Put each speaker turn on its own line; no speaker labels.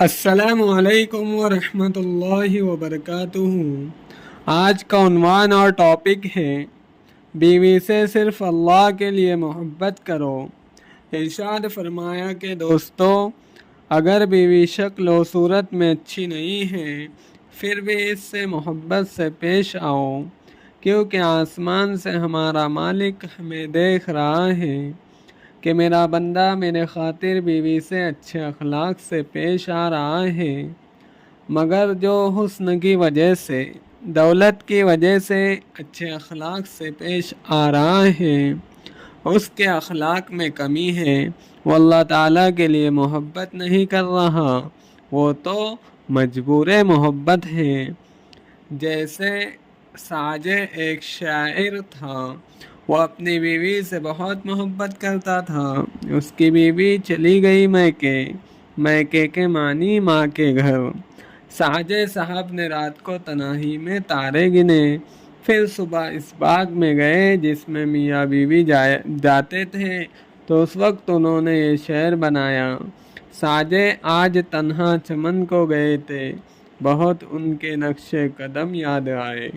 السلام علیکم ورحمۃ اللہ وبرکاتہ۔ آج کا عنوان اور ٹاپک ہے بیوی سے صرف اللہ کے لیے محبت کرو۔ ارشاد فرمایا کہ دوستو، اگر بیوی شکل و صورت میں اچھی نہیں ہے پھر بھی اس سے محبت سے پیش آؤ، کیونکہ آسمان سے ہمارا مالک ہمیں دیکھ رہا ہے کہ میرا بندہ میرے خاطر بیوی سے اچھے اخلاق سے پیش آ رہا ہے، مگر جو حسن کی وجہ سے، دولت کی وجہ سے اچھے اخلاق سے پیش آ رہا ہے، اس کے اخلاق میں کمی ہے، وہ اللہ تعالیٰ کے لیے محبت نہیں کر رہا، وہ تو مجبور محبت ہے۔ جیسے ساجد ایک شاعر تھا، وہ اپنی بیوی سے بہت محبت کرتا تھا۔ اس کی بیوی چلی گئی میکے کے معنی ماں کے گھر۔ ساجد صاحب نے رات کو تنہائی میں تارے گنے، پھر صبح اس باغ میں گئے جس میں میاں بیوی جاتے تھے، تو اس وقت انہوں نے یہ شعر بنایا: ساجد آج تنہا چمن کو گئے تھے، بہت ان کے نقش قدم یاد آئے۔